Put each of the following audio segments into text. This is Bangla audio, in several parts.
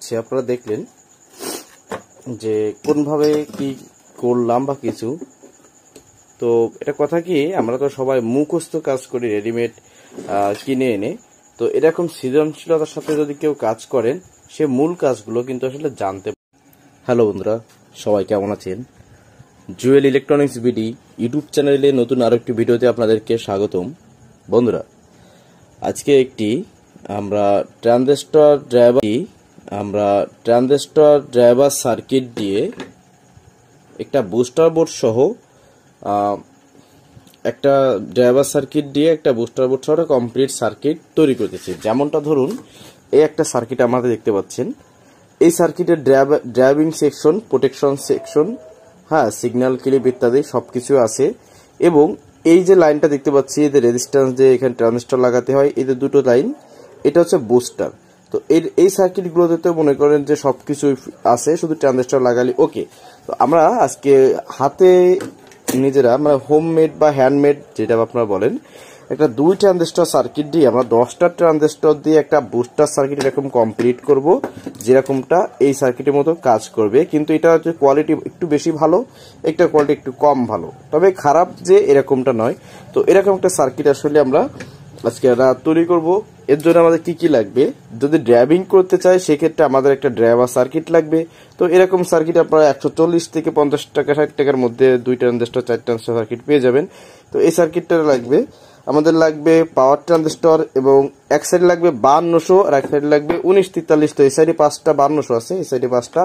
হচ্ছে আপনারা দেখলেন যে কোনভাবে কি করলাম বা কিছু। তো এটা কথা কি, আমরা তো সবাই মুখস্থ কাজ করি রেডিমেড কিনে এনে। তো এরকম সৃজনশীলতার সাথে যদি কেউ কাজ করেন, সে মূল কাজগুলো কিন্তু আসলে জানতে। হ্যালো বন্ধুরা, সবাই কেমন আছেন? জুয়েল ইলেকট্রনিক্স বিডি ইউটিউব চ্যানেলে নতুন আরো একটি ভিডিওতে আপনাদেরকে স্বাগতম। বন্ধুরা, আজকে আমরা ট্রানজিস্টর ড্রাইভার সার্কিট দিয়ে একটা বুস্টার বোর্ড সহ একটা কমপ্লিট সার্কিট তৈরি করতেছি। যেমনটা ধরুন, এই একটা সার্কিট আমাদের দেখতে পাচ্ছেন। এই সার্কিটের driving section, protection section, signal clip ইত্যাদি সবকিছু আছে। এবং এই যে লাইনটা দেখতে পাচ্ছি, এদের রেজিস্ট্যান্স যে এখানে ট্রানজিস্টর লাগাতে হয়, এদের দুটো লাইন, এটা হচ্ছে বুস্টার। তো এই সার্কিটগুলোতে তো মনে করেন যে সবকিছু আছে, শুধু ট্রানজিস্টর লাগালে ওকে। তো আমরা আজকে হাতে নিজেরা, আমরা হোমমেড বা হ্যান্ডমেড যেটা আপনারা বলেন, একটা 2 ট্রানজিস্টর সার্কিট দিয়ে আমরা 10টা ট্রানজিস্টর দিয়ে একটা বুস্টার সার্কিট এরকম কমপ্লিট করব, যেরকমটা এই সার্কিটের মতো কাজ করবে। কিন্তু এটা হচ্ছে কোয়ালিটি একটু বেশি ভালো, একটা কোয়ালিটি একটু কম ভালো, তবে খারাপ যে এরকমটা নয়। তো এরকম একটা সার্কিট আসলে আমরা আজকে তৈরি করব। এর জন্য আমাদের কি লাগবে, যদি ড্রাইভিং করতে চাই সেক্ষেত্রে আমাদের একটা ড্রাইভার সার্কিট লাগবে। তো এরকম সার্কিট আপনারা 140 থেকে 50 টাকা 60 টাকার মধ্যে 2 ট্রানজিস্টর 4 ট্রানজিস্টর সার্কিট পেয়ে যাবেন। তো এই সার্কিটটা আমাদের লাগবে পাওয়ার ট্রানজিস্টর, এবং এক সাইডে লাগবে 5200 আর এক সাইডে লাগবে 1943। তো এই সাইডে 5টা 5200 আছে, এই সাইডে 5টা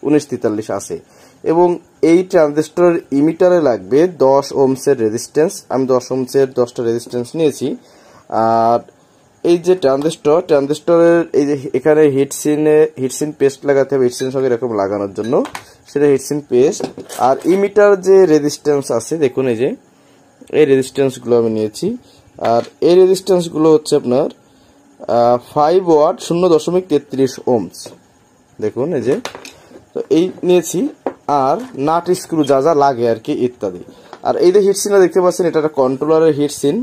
1943 আছে। এবং এই ট্রানজিস্টর ইমিটারে লাগবে 10 ওহমসের রেজিস্ট্যান্স। আমি 10 ওহমসের 10টা রেজিস্ট্যান্স নিয়েছি। আর এই যে ট্রানজিস্টরের এই যে এখানে হিটসিন পেস্ট লাগাতে হবে, হিটসিন সঙ্গে এরকম লাগানোর জন্য, সেটা হিটসিন পেস্ট। আর ইমিটার যে রেজিস্ট্যান্স আছে, দেখুন এই যে এই রেজিস্ট্যান্স গুলো আমি নিয়েছি। আর এই রেজিস্ট্যান্স গুলো হচ্ছে আপনার 5 ওয়াট 0.33 ওহমস। দেখুন এই যে, তো এই নিয়েছি। আর নাট স্ক্রু যা যা লাগে আর কি ইত্যাদি। আর এই যে হিটসিনটা দেখতে পাচ্ছেন, এটা একটা কন্ট্রোলারের হিটসিন।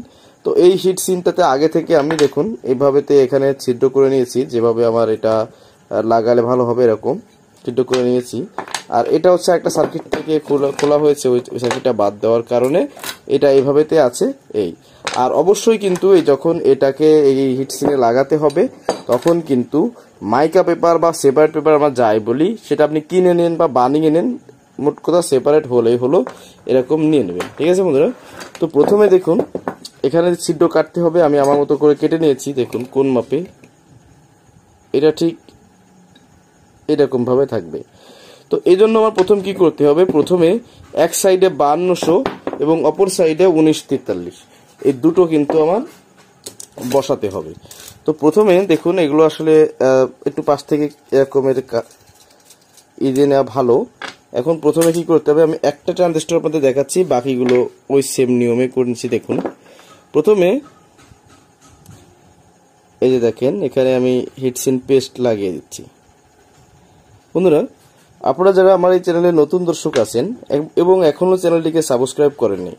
তো এই হিটসিনটাতে আগে থেকে আমি দেখুন এইভাবেতে এখানে ছিদ্র করে নিয়েছি, যেভাবে আমার এটা লাগালে ভালো হবে এরকম ছিদ্র করে নিয়েছি। আর এটা হচ্ছে একটা সার্কিট থেকে খোলা হয়েছে, ওই সার্কিটটা বাদ দেওয়ার কারণে এটা এইভাবেতে আছে। আর অবশ্যই কিন্তু যখন এটাকে এই হিটসিনে লাগাতে হবে, তখন কিন্তু মাইকা পেপার বা সেপারেট পেপার আমরা যাই বলি, সেটা আপনি কিনে নেন বা বানিয়ে নেন, মোট কথা সেপারেট হলেই হলো, এরকম নিয়ে নেবেন। ঠিক আছে বন্ধুরা? তো প্রথমে দেখুন এখানে ছিদ্র কাটতে হবে, আমি আমার মতো করে কেটে নিয়েছি। দেখুন কোন মাপে, এটা ঠিক এরকম ভাবে থাকবে। তো এই জন্য আমার প্রথম কি করতে হবে, প্রথমে এক সাইডে 5200 এবং অপর সাইডে 1943, এই দুটো কিন্তু আমার বসাতে হবে। তো প্রথমে দেখুন এগুলো আসলে একটু পাশ থেকে এরকমের ইয়ে নেওয়া ভালো। এখন প্রথমে কি করতে হবে, আমি একটা ট্রানজিস্টর আপনাদের দেখাচ্ছি, বাকিগুলো ওই সেম নিয়মে করেছি। দেখুন প্রথমে এই যে দেখেন, এখানে আমি হিটসিন পেস্ট লাগিয়ে দিচ্ছি। বন্ধুরা, আপনারা যারা আমার এই চ্যানেলে নতুন দর্শক আছেন এবং এখনো চ্যানেলটিকে সাবস্ক্রাইব করেননি,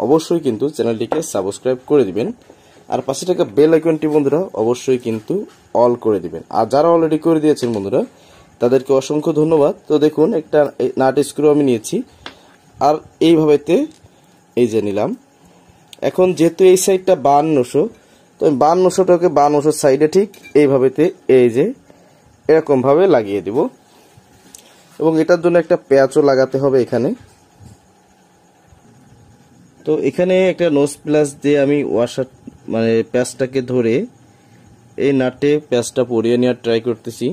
অবশ্যই কিন্তু চ্যানেলটিকে সাবস্ক্রাইব করে দিবেন। আর পাশে থাকা বেল আইকনটি বন্ধুরা অবশ্যই কিন্তু অল করে দিবেন। আর যারা অলরেডি করে দিয়েছেন বন্ধুরা, তাদেরকে অসংখ্য ধন্যবাদ। তো দেখুন একটা নাট স্ক্রু আমি নিয়েছি, আর এইভাবেতে এই যে নিলাম। এখন যেহেতু এই সাইডটা 5200, তো আমি 5200টাকে 5200 সাইডে ঠিক এইভাবেতে এই যে এরকম ভাবে লাগিয়ে দিব। এবং এটার জন্য একটা প্যাচও লাগাতে হবে এখানে। তো এখানে একটা নোজ প্লাস দিয়ে আমি প্যাচটাকে ধরে এই নাটে প্যাচটা পরিয়ে নেওয়ার ট্রাই করতেছি।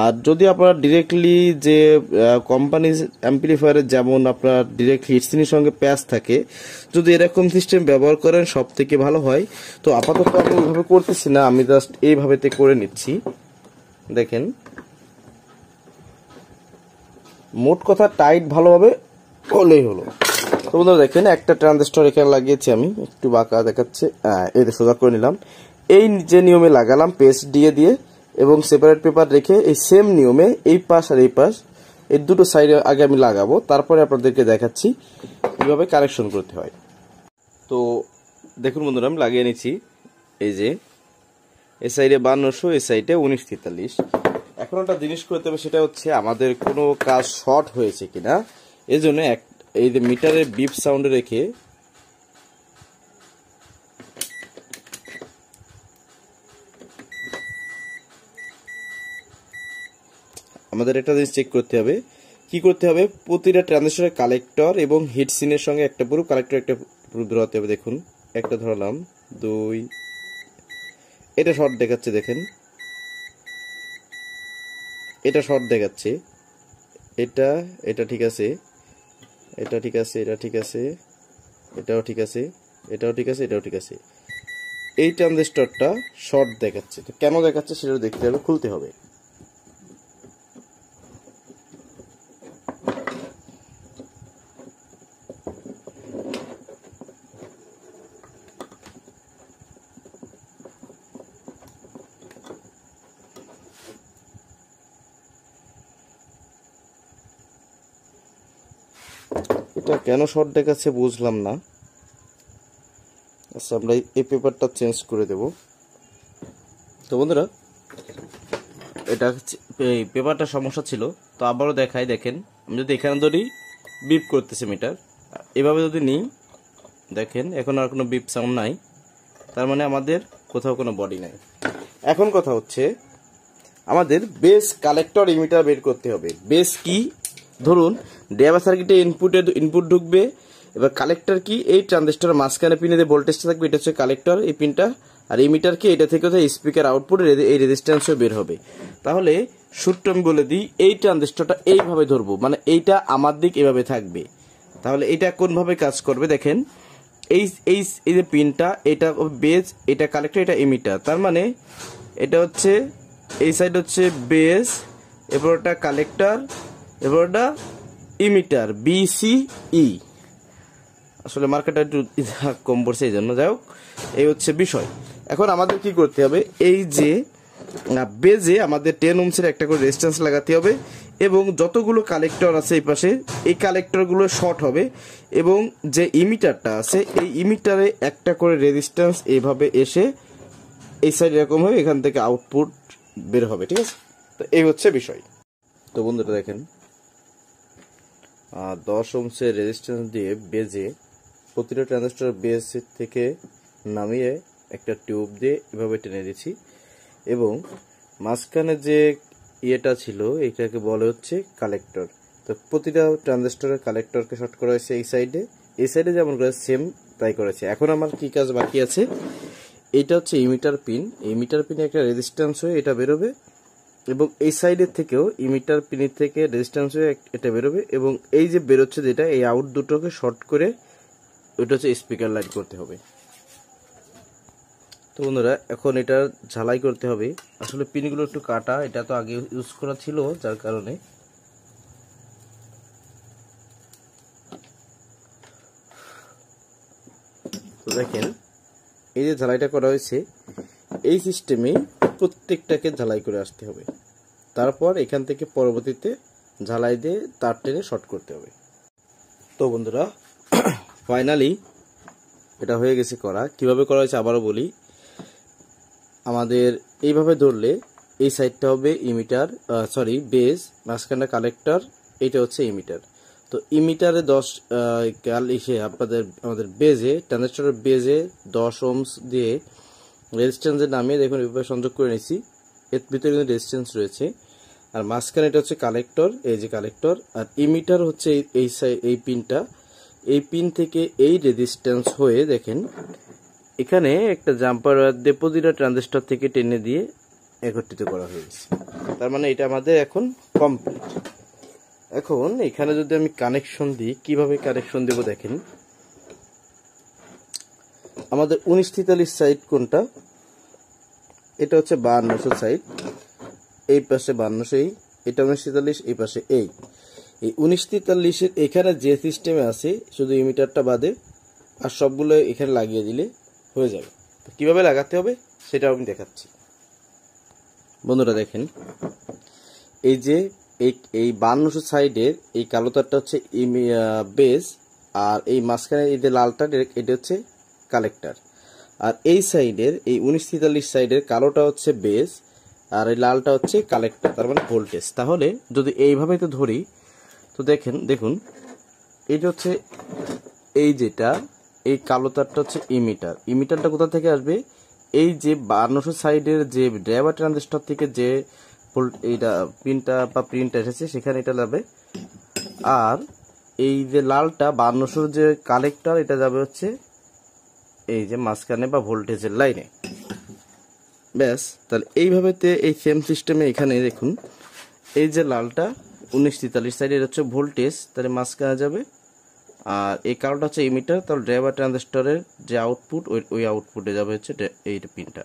আর যদি আপনারা ডিরেক্টলি যে কোম্পানি অ্যাম্পলিফায়ারের যেমন আপনার ডিরেক্ট হিটসিনের সঙ্গে প্যাচ থাকে, যদি এরকম সিস্টেম ব্যবহার করেন সব থেকে ভালো হয়। তো আপাতত আমি ওইভাবে করতেছি না, আমি জাস্ট এইভাবেতে করে নিচ্ছি। দেখেন, মোট কথা টাইট ভালোভাবে হলেই হলো। তো বন্ধুরা দেখেন, একটা ট্রানজিস্টর এখানে লাগিয়েছি, আমি একটু বাঁকা দেখাচ্ছে, এই সোজা করে নিলাম। এই যে নিয়মে লাগালাম পেস্ট দিয়ে এবং সেপারেট পেপার রেখে, এই সেম নিয়মে এই পাশ আর এই পাশ এই দুটো সাইডে আগে আমি লাগাবো, তারপরে আপনাদেরকে দেখাচ্ছি কিভাবে কানেকশন করতে হয়। তো দেখুন বন্ধুরা, আমি লাগিয়ে নিচ্ছি। এই যে এই সাইডে 5200, এই সাইডে 1943। এখন একটা জিনিস করতে হবে, সেটা হচ্ছে আমাদের কোনো কাজ শর্ট হয়েছে কিনা। এই জন্য এই যে মিটারের বিপ সাউন্ডে রেখে আমাদের একটা জিনিস চেক করতে হবে। কি করতে হবে, প্রতিটা ট্রানজিস্টরের কালেক্টর এবং হিট সিনের সঙ্গে একটা পুরো কালেক্টর একটা পুরো ধরাতে হবে। দেখুন একটা ধরালাম, 2, এটা শর্ট দেখাচ্ছে, দেখেন এটা শর্ট দেখাচ্ছে, এটা ঠিক আছে, এটা ঠিক আছে, এটা ঠিক আছে, এটাও ঠিক আছে, এটাও ঠিক আছে, এটাও ঠিক আছে। এই ট্রানজিস্টরটা শর্ট দেখাচ্ছে, তো কেন দেখাচ্ছে সেটা দেখতে হবে, খুলতে হবে। এটা কেন শর্ট দেখাচ্ছে বুঝলাম না। আচ্ছা, আমরা এই পেপারটা চেঞ্জ করে দেব। তো বন্ধুরা, এটা এই পেপারটা সমস্যা ছিল, তো আবারও দেখাই। দেখেন আমি যদি এখানে ধরি, বিপ করতেছে মিটার, এভাবে যদি নিই, দেখেন এখন আর কোনো বিপ সাউন্ড নাই, তার মানে আমাদের কোথাও কোনো বডি নাই। এখন কথা হচ্ছে আমাদের বেস কালেক্টর ইমিটার বের করতে হবে। বেস কি, ধরুন ড্রাইভার সার্কিটে ইনপুট ঢুকবে, এবার কালেক্টর কি, এই ট্রানজিস্টরের মাঝখানে পিনে যে ভোল্টেজটা থাকবে এটা হচ্ছে কালেক্টর, এই পিনটা। আর ইমিটার কি, এটা থেকে স্পিকার আউটপুট এই রেজিস্ট্যান্সও বের হবে। তাহলে সূত্র আমি বলে দিই, এই ট্রানজিস্টরটা এইভাবে ধরবো, মানে এইটা আমার দিক এভাবে থাকবে। তাহলে এটা কোনভাবে কাজ করবে দেখেন, এই এই এই যে পিনটা, এটা বেস, এটা কালেক্টর, এটা ইমিটার। তার মানে এটা হচ্ছে এই সাইড হচ্ছে বেস, এরপর ওটা কালেক্টর, এরপর ওটা ইমিটার, BCE। আসলে মার্কেটটা একটু কম পড়ছে এই জন্য, যাই হোক এই হচ্ছে বিষয়। এখন আমাদের কি করতে হবে, এই যে বেজে আমাদের 10 ওহমসের একটা করে রেজিস্ট্যান্স লাগাতে হবে, এবং যতগুলো কালেক্টর আছে এই পাশে, এই কালেক্টরগুলো শর্ট হবে, এবং যে ইমিটারটা আছে এই ইমিটারে একটা করে রেজিস্ট্যান্স এইভাবে এসে এই সাইড এরকম হবে, এখান থেকে আউটপুট বের হবে। ঠিক আছে, তো এই হচ্ছে বিষয়। তো বন্ধুরা দেখেন, 10 ওহমসের রেজিস্ট্যান্স দিয়ে বেজে প্রতিটা ট্রানজিস্টর বেস থেকে নামিয়ে একটা টিউব দিয়ে এভাবে টেনে দিচ্ছি, এবং মাঝখানে যে ইয়েটা ছিল এটাকে বলে হচ্ছে কালেক্টর। তো প্রতিটা ট্রানজিস্টরের কালেক্টরকে শর্ট করা হয়েছে এই সাইডে যেমন করে সেম তাই করেছে। এখন আমার কি কাজ বাকি আছে, এটা হচ্ছে ইমিটার পিন, ইমিটার পিনে একটা রেজিস্ট্যান্স হয়ে এটা বেরোবে, এবং এই সাইডের থেকেও ইমিটার পিনের থেকে রেজিস্ট্যান্স হয়ে এটা বেরোবে, এবং এই যে বেরোচ্ছে যেটা, এই আউট দুটোকে শর্ট করে ওটা হচ্ছে স্পিকার লাইট করতে হবে। তো বন্ধুরা এখন এটা ঝালাই করতে হবে। আসলে পিনগুলো একটু কাটা, এটা তো আগে ইউজ করা ছিল যার কারণে। তো দেখেন এই যে ঝালাইটা করা হয়েছে, এই সিস্টেমে প্রত্যেকটাকে ঝালাই করে আসতে হবে, তারপর এখান থেকে পরবর্তীতে ঝালাই দিয়ে তার টেনে শর্ট করতে হবে। তো বন্ধুরা ফাইনালি এটা হয়ে গেছে করা। কিভাবে করা হয়েছে আবারও বলি, আমাদের এইভাবে ধরলে এই সাইডটা হবে ইমিটার, বেস, মাঝখানটা কালেক্টর, এটা হচ্ছে ইমিটার। তো ইমিটারে 10 আমাদের বেজে, ট্রানজিস্টরের বেজে 10 ওহমস দিয়ে রেজিস্ট্যান্সে নামিয়ে দেখুন এভাবে সংযোগ করে নিয়েছি, এর ভিতরে কিন্তু রেজিস্ট্যান্স রয়েছে। আর মাঝখানে এটা হচ্ছে কালেক্টর, এই যে কালেক্টর, আর ইমিটার হচ্ছে এই পিনটা, এই পিন থেকে এই রেজিস্ট্যান্স হয়ে দেখেন এখানে একটা জাম্পার ওয়্যার দিয়ে প্রতিটা ট্রানজিস্টর থেকে টেনে দিয়ে একত্রিত করা হয়েছে। তার মানে এটা আমাদের এখন কমপ্লিট। এখন এখানে যদি আমি কানেকশন দিই, কিভাবে কানেকশন দেব দেখেন, আমাদের 1943 সাইড কোনটা, এটা হচ্ছে 5200 সাইড, এই পাশে 5200, এটা 1943, এই পাশে এই 1943 এখানে যে সিস্টেমে আছে শুধু ইমিটারটা বাদে আর সবগুলো এখানে লাগিয়ে দিলে হয়ে যাবে। তো কিভাবে লাগাতে হবে সেটা আমি দেখাচ্ছি। বন্ধুরা দেখেন, এই যে এই 5200 সাইডের এই কালো তারটা হচ্ছে বেস, আর এই মাঝখানে এই যে লালটা এটা হচ্ছে কালেক্টর, আর এই সাইডের এই 1943 সাইডের কালোটা হচ্ছে বেস, আর এই লালটা হচ্ছে কালেক্টর, তার মানে ভোল্টেজ। তাহলে যদি এইভাবে তো ধরি, তো দেখুন এটা হচ্ছে এই যেটা এই কালো তারটা হচ্ছে ইমিটার। ইমিটারটা কোথা থেকে আসবে? এই যে 5200 সাইডের যে ড্রাইভার ট্রানজিস্টর থেকে যে এইটা পিনটা বা প্রিন্টটা এসেছে সেখানে এটা যাবে। আর এই যে লালটা 5200 যে কালেক্টর, এটা যাবে হচ্ছে এই যে মাঝখানে বা ভোল্টেজের লাইনে। ব্যাস, তাহলে এইভাবে এই সেম সিস্টেমে এখানে দেখুন এই যে লালটা 1943 সাইডের হচ্ছে ভোল্টেজ, তাহলে মাঝখানে যাবে। আর এই কালোটা হচ্ছে ইমিটার, তাহলে ড্রাইভার ট্রানজিস্টরের যে আউটপুট ওই আউটপুটে যাবে হচ্ছে এই পিনটা।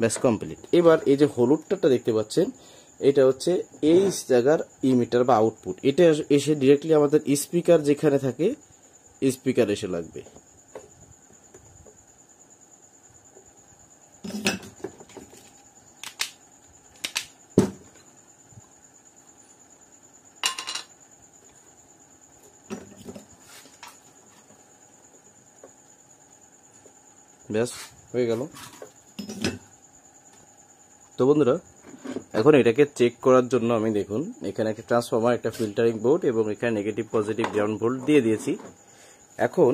ব্যাস কমপ্লিট। এবার এই যে হলুদটা দেখতে পাচ্ছেন, এটা হচ্ছে এই জায়গার ইমিটার বা আউটপুট। এটা এসে ডিরেক্টলি আমাদের স্পিকার যেখানে থাকে স্পিকার এসে লাগবে। ব্যাস হয়ে গেল। তো বন্ধুরা, এখন এটাকে চেক করার জন্য আমি দেখুন এখানে একটা ট্রান্সফরমার, একটা ফিল্টারিং বোর্ড এবং এখানে নেগেটিভ পজিটিভ গ্রাউন্ড ভোল্ট দিয়ে দিয়েছি। এখন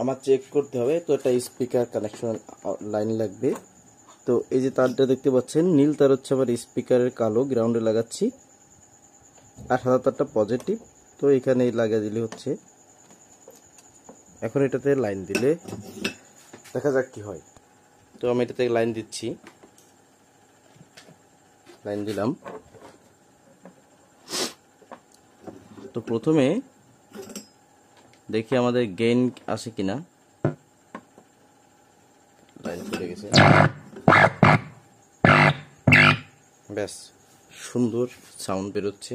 আমার চেক করতে হবে, তো একটা স্পিকার কানেকশন লাইন লাগবে। তো এই যে তারটা দেখতে পাচ্ছেন, নীল তার হচ্ছে আবার স্পিকারের, কালো গ্রাউন্ডে লাগাচ্ছি, আর সাদা তারটা পজিটিভ। তো এখানে লাগিয়ে দিলে হচ্ছে। এখন এটাতে লাইন দিলে দেখা যাক কি হয়। তো আমি এটাতে লাইন দিচ্ছি, লাইন দিলাম। তো প্রথমে দেখি আমাদের গেইন আসে কিনা। লাইন চলে গেছে। ব্যাস, সুন্দর সাউন্ড বেরোচ্ছে।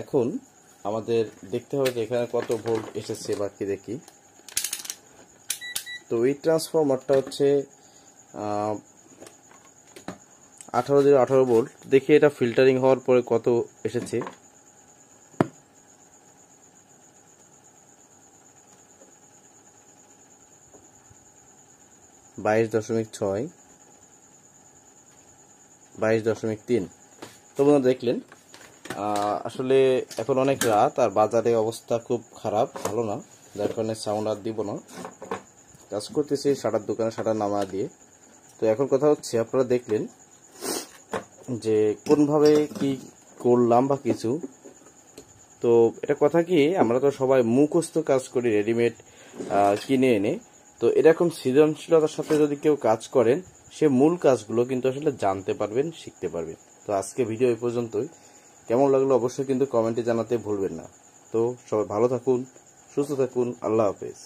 এখন আমাদের দেখতে হবে যে এখানে কত ভোল্ট এসেছে বাকি দেখি। তো এই ট্রান্সফরমারটা হচ্ছে 18 ভোল্ট। দেখি এটা ফিল্টারিং হওয়ার পরে কত এসেছে। (22.6) 22.3। তো বন্ধুরা দেখলেন, আসলে এখন অনেক রাত আর বাজারে অবস্থা খুব খারাপ, ভালো না, যার কারণে সাউন্ড আর দিব না। কাজ করতেছি শাটার দোকানে, শাটার নামা দিয়ে। তো এখন কথা হচ্ছে, আপনারা দেখলেন যে কোনভাবে কি করলাম বা কিছু। তো এটা কথা কি, আমরা তো সবাই মুখস্থ কাজ করি রেডিমেড কিনে এনে। তো এরকম সৃজনশীলতার সাথে যদি কেউ কাজ করেন, সে মূল কাজগুলো কিন্তু আসলে জানতে পারবেন, শিখতে পারবেন। তো আজকে ভিডিও এই পর্যন্তই। কেমন লাগলো অবশ্যই কিন্তু কমেন্টে জানাতে ভুলবেন না। তো সবাই ভালো থাকুন, সুস্থ থাকুন, আল্লাহ হাফেজ।